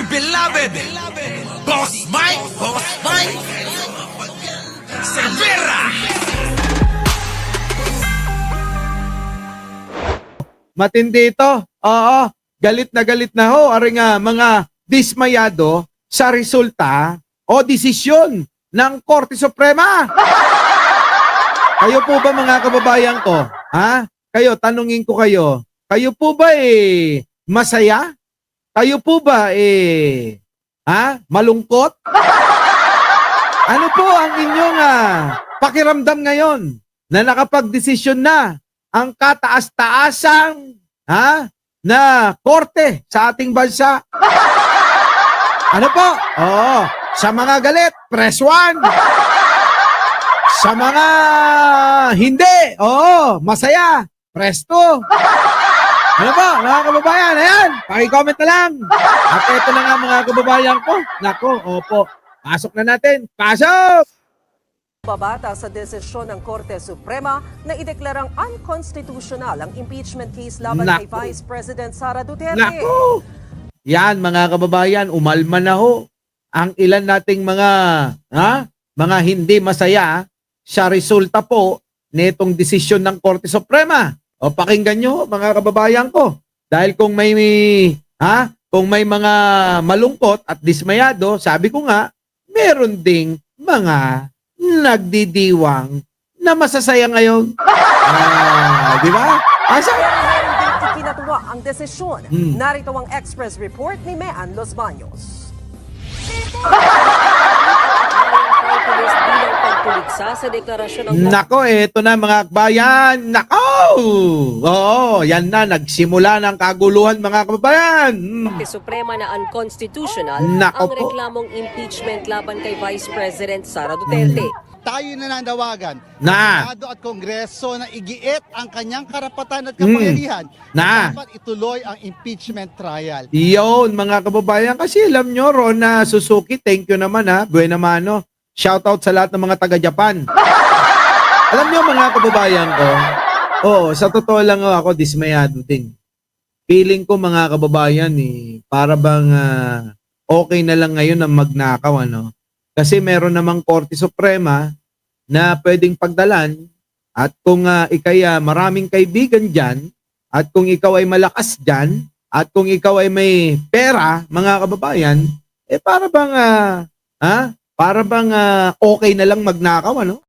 beloved Boss Mike Cervera. Matindi ito. Oo, galit na ho. Ari nga, mga dismayado sa resulta o desisyon ng Korte Suprema. Kayo po ba mga kababayan ko? Ha? Kayo, tanungin ko kayo. Kayo po ba masaya? Kayo po ba malungkot? Ano po ang inyong pakiramdam ngayon na nakapag-desisyon na ang kataas-taasang na korte sa ating bansa? Ano po? Oo, sa mga galit, press 1. Sa mga hindi, masaya, press 2. Ano po, mga kababayan? Ayan, paki-comment na lang. At ito na nga mga kababayan ko. Nako, opo. Pasok na natin. Pasok! Babata sa desisyon ng Korte Suprema na ideklarang unconstitutional ang impeachment case laban kay Vice President Sara Duterte. Naku! Yan mga kababayan, umalma na ho ang ilan nating mga hindi masaya sa resulta po nitong desisyon ng Korte Suprema. O pakinggan nyo mga kababayan ko. Dahil kung may mga malungkot at dismayado, sabi ko nga, meron ding mga nagdidiwang na masasaya ngayon. Di ba? Pero meron din ikinatuwa ang desisyon. Narito ang Express Report ni Mean Los Baños. Sa deklarasyon ng Nako, eto na mga kababayan. Nako! Oo, yan na. Nagsimula ng kaguluhan mga kababayan. Korte Suprema na unconstitutional Nako ang po. reklamong impeachment laban kay Vice President Sara Duterte. Tayo nananawagan Na. Senado at Kongreso na igiit ang kanyang karapatan at kapangyarihan Na. dapat ituloy ang impeachment trial. Iyon mga kababayan. Kasi alam nyo, Rona Suzuki, thank you naman buena mano. Shout out sa lahat ng mga taga-Japan. Alam nyo mga kababayan ko, sa totoo lang ako dismayado din. Feeling ko mga kababayan para bang okay na lang ngayon na magnakaw Kasi meron namang Korte Suprema na pwedeng pagdalan at kung ikay maraming kaibigan dyan at kung ikaw ay malakas dyan at kung ikaw ay may pera mga kababayan, para bang okay na lang magnakaw no?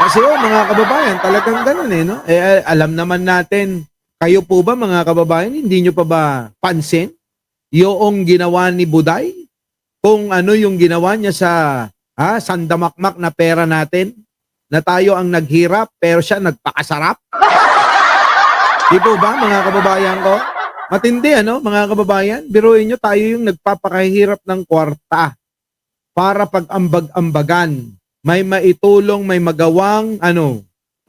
Kasi mga kababayan, talagang ganun no? Alam naman natin, kayo po ba mga kababayan, hindi nyo pa ba pansin yung ginawa ni Buday? Kung ano yung ginawa niya sa sandamakmak na pera natin, na tayo ang naghirap, pero siya nagpakasarap? Di po ba mga kababayan ko? Matindi mga kababayan? Biruin nyo, tayo yung nagpapakahirap ng kwarta para pag-ambag-ambagan. May maitulong, may magawang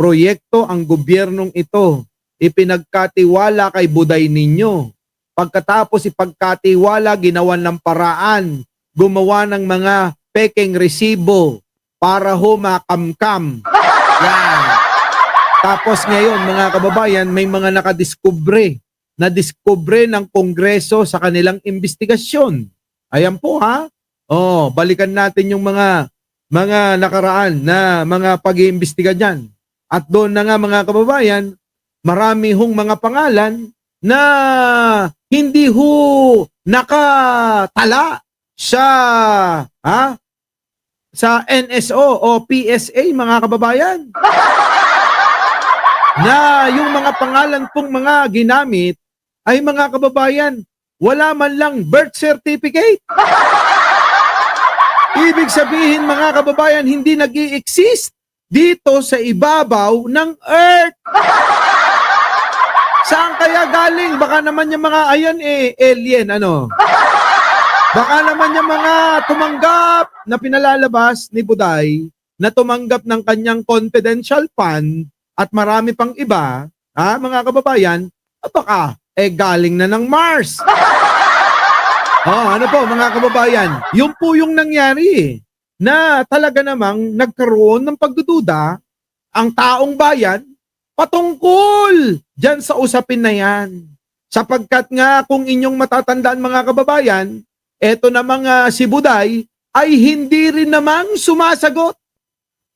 proyekto ang gobyernong ito. Ipinagkatiwala kay Buday ninyo. Pagkatapos ipagkatiwala, ginawan ng paraan, gumawa ng mga pekeng resibo para makamkam. Yan. Tapos ngayon, mga kababayan, may mga nadiskubre ng Kongreso sa kanilang investigasyon. Ayan po balikan natin yung mga nakaraan na mga pag-iimbestiga dyan. At doon na nga mga kababayan, marami hong mga pangalan na hindi nakatala sa NSO o PSA mga kababayan. Na yung mga pangalan pong mga ginamit ay mga kababayan, wala man lang birth certificate. Ibig sabihin mga kababayan, hindi nag-i-exist dito sa ibabaw ng Earth. Saan kaya galing? Baka naman yung mga alien, Baka naman yung mga tumanggap na pinalalabas ni Buday, na tumanggap ng kanyang confidential fund at marami pang iba, mga kababayan, baka galing na ng Mars. Ano po mga kababayan? Yun po yung nangyari na talaga namang nagkaroon ng pagdududa ang taong bayan patungkol dyan sa usapin na yan. Sapagkat nga kung inyong matatandaan mga kababayan, eto na mga si Buday ay hindi rin namang sumasagot.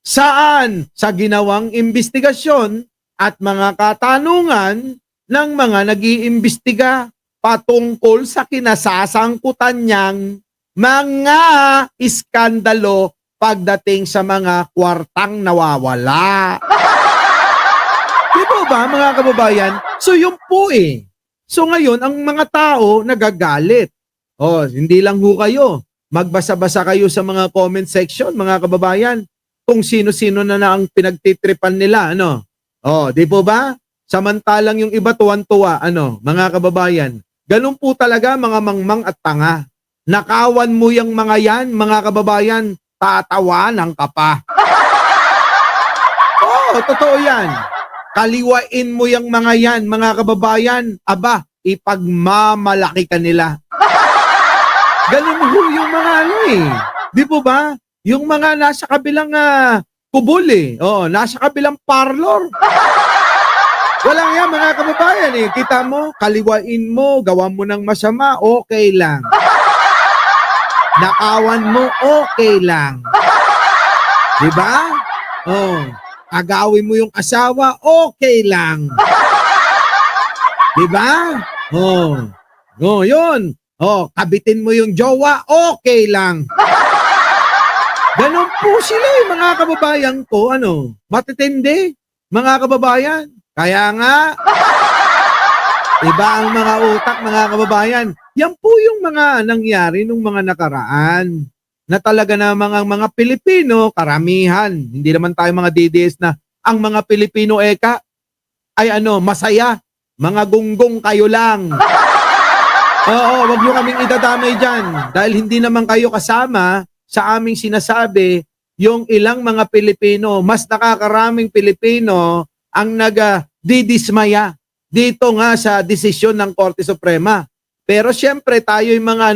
Saan? Sa ginawang investigasyon at mga katanungan ng mga nag-iimbestiga patungkol sa kinasasangkutan niyang mga iskandalo pagdating sa mga kwartang nawawala. Di po ba mga kababayan? So yun po eh. So ngayon, ang mga tao nagagalit. Hindi lang ho kayo. Magbasa-basa kayo sa mga comment section, mga kababayan, kung sino-sino na ang pinagtitripan nila, ano? Di po ba? Samantalang yung iba tuwan-tuwa, mga kababayan. Ganun po talaga mga mangmang at tanga. Nakawan mo yung mga yan, mga kababayan, tatawanan ka pa. Totoo yan. Kaliwain mo yung mga yan, mga kababayan, aba, ipagmamalaki ka nila. Ganun ho yung mga Di po ba? Yung mga nasa kabilang kubol nasa kabilang parlor. Walang yan mga kababayan Kita mo, kaliwain mo, gawa mo ng masama, okay lang. Nakawan mo, okay lang. Di ba? Agawin mo yung asawa, okay lang. Di ba? Yun. Kabitin mo yung jowa, okay lang. Ganon po sila mga kababayan ko, matitindi, mga kababayan. Kaya nga, iba ang mga utak, mga kababayan. Yan po yung mga nangyari nung mga nakaraan. Na talaga namang ang mga Pilipino, karamihan, hindi naman tayo mga DDS na ang mga Pilipino ay masaya. Mga gunggong kayo lang. Wag nyo kaming idadamay dyan. Dahil hindi naman kayo kasama sa aming sinasabi yung ilang mga Pilipino, mas nakakaraming Pilipino ang nagdidismaya dito nga sa desisyon ng Korte Suprema. Pero syempre tayo yung mga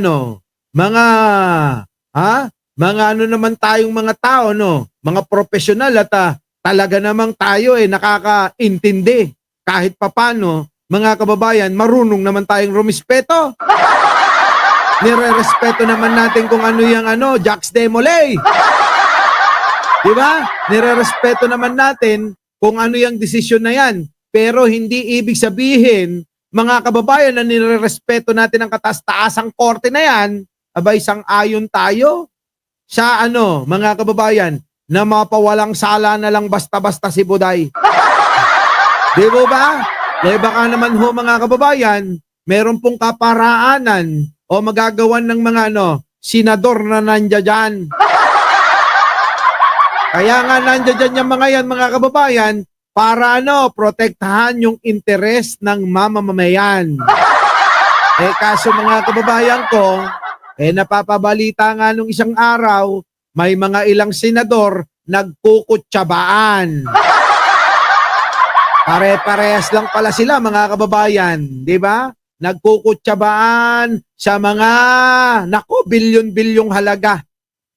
naman tayong mga tao, mga profesional at talaga namang tayo nakakaintindi kahit papano, mga kababayan, marunong naman tayong rumispeto. Nire-respeto naman natin kung ano yung Jax Demolay. Di ba? Nire-respeto naman natin kung ano yung desisyon na yan. Pero hindi ibig sabihin, mga kababayan, na nire-respeto natin ang kataas-taasang korte na yan, abay sang-ayon tayo sa mga kababayan, na mapawalang sala na lang basta-basta si Buday. Di ba? Baka naman ho mga kababayan, meron pong kaparaanan o magagawan ng mga senador na nandiyan dyan. Kaya nga nandiyan dyan yung mga yan, mga kababayan, para protektahan yung interes ng mamamayan. Kaso mga kababayan ko, napapabalita nga nung isang araw, may mga ilang senador nagkukutsabaan. Pare-parehas lang pala sila mga kababayan, di ba? Nagkukutsabaan sa mga, bilyon-bilyong halaga.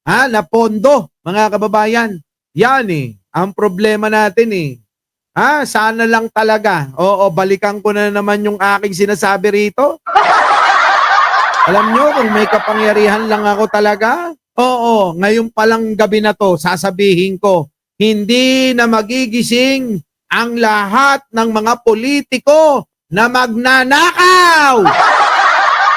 Na pondo, mga kababayan. Yan ang problema natin sana lang talaga. Balikan ko na naman yung aking sinasabi rito. Alam nyo, kung may kapangyarihan lang ako talaga, ngayon palang gabi na to, sasabihin ko, hindi na magigising ang lahat ng mga politiko na magnanakaw.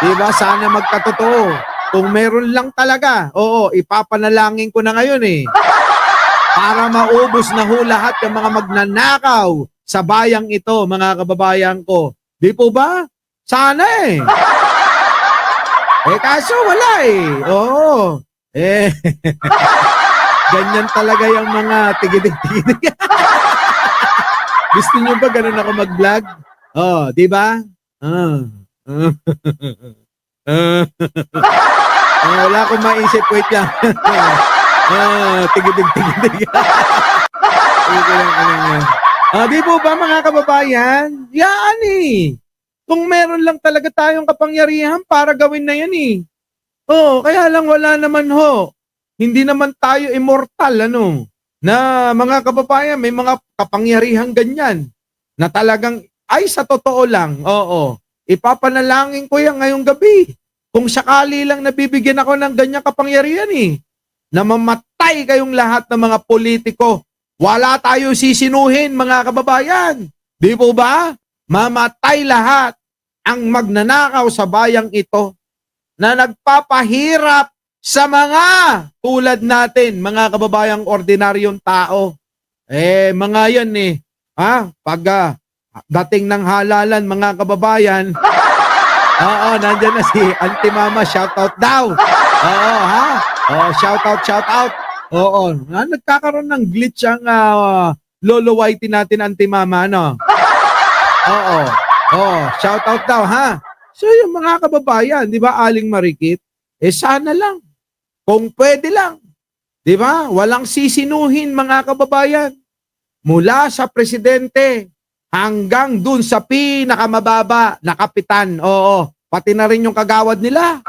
Diba? Sana magkatotoo. Kung meron lang talaga, ipapanalangin ko na ngayon para maubos na ho lahat ng mga magnanakaw sa bayang ito, mga kababayan ko. Di po ba? Sana kaso wala ganyan talaga yung mga tigidig-tigidig. Gusto nyo ba ganun ako mag-vlog? Di ba? Wala akong maisip. Wait lang. Tigidig-tigidig. Di po ba mga kababayan? Yan Kung meron lang talaga tayong kapangyarihan para gawin na yan kaya lang wala naman ho. Hindi naman tayo immortal na mga kababayan, may mga kapangyarihan ganyan na talagang ay sa totoo lang, Ipapanalangin ko yan ngayong gabi. Kung sakali lang nabibigyan ako ng ganyang kapangyarihan na mamatay kayong lahat ng mga politiko. Wala tayo sisinuhin, mga kababayan. Di po ba? Mamatay lahat ang magnanakaw sa bayang ito na nagpapahirap sa mga tulad natin, mga kababayang ordinaryong tao. Mga yan pag dating ng halalan, mga kababayan, nandyan na si Auntie Mama, shoutout daw. Shout out. Nagkakaroon ng glitch ang Lolo Whitey natin, Auntie Mama, ano? Shout out daw, ha? So yung mga kababayan, di ba, Aling Marikit, sana lang, kung pwede lang, di ba, walang sisinuhin, mga kababayan, mula sa presidente hanggang dun sa pinakamababa na kapitan, pati na rin yung kagawad nila.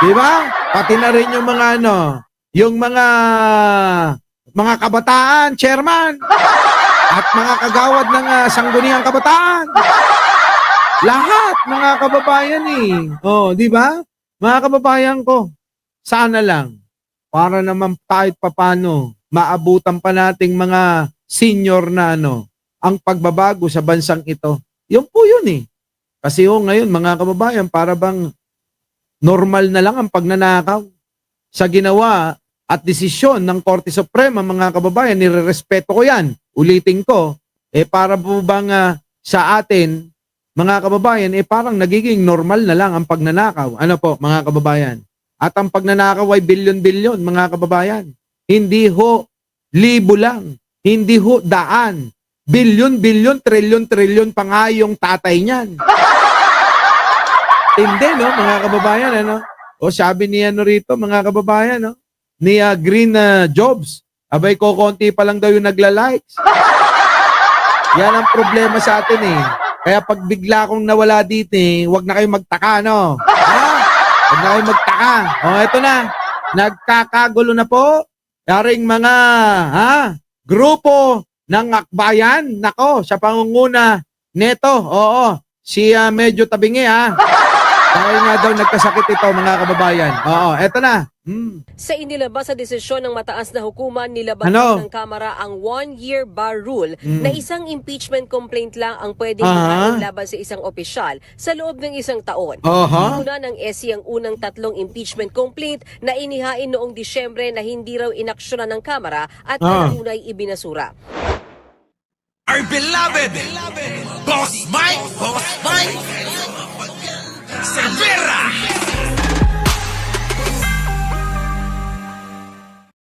Di ba? Pati na rin yung mga yung mga kabataan, chairman, at mga kagawad ng sangguniang kabataan. Lahat, mga kababayan di ba? Mga kababayan ko, sana lang, para naman kahit papano, maabutan pa nating mga senior na ang pagbabago sa bansang ito. Yun po yun Kasi ngayon, mga kababayan, para bang normal na lang ang pagnanakaw sa ginawa at desisyon ng Korte Suprema, mga kababayan, nirerespeto ko yan. Ulitin ko, para po bang sa atin, mga kababayan, parang nagiging normal na lang ang pagnanakaw. Ano po, mga kababayan? At ang pagnanakaw ay bilyon-bilyon, mga kababayan. Hindi ho libo lang, hindi ho daan. Bilyon-bilyon, trilyon-trilyon pa nga yung tatay niyan. Hindi, mga kababayan, sabi ni rito, mga kababayan, ni Green Jobs, abay ko konti pa lang daw yung nagla-likes. Yan ang problema sa atin Kaya pag bigla akong nawala dito wag na kayong magtaka, Wag na kayong magtaka. Eto na, nagkakagulo na po. Yaring mga, grupo ng akbayan, nako, sa pangunguna neto, si medyo tabingi, dahil nga daw nagkasakit ito, mga kababayan. Eto na. Sa inilabas sa desisyon ng mataas na hukuman, nilabas ng Kamara ang 1-year bar rule na isang impeachment complaint lang ang pwedeng ihain laban sa isang opisyal sa loob ng isang taon. Una ng SC ang unang 3 impeachment complaint na inihain noong Disyembre na hindi raw inaksyonan ng Kamara at alauna ay ibinasura. Our beloved Boss Mike.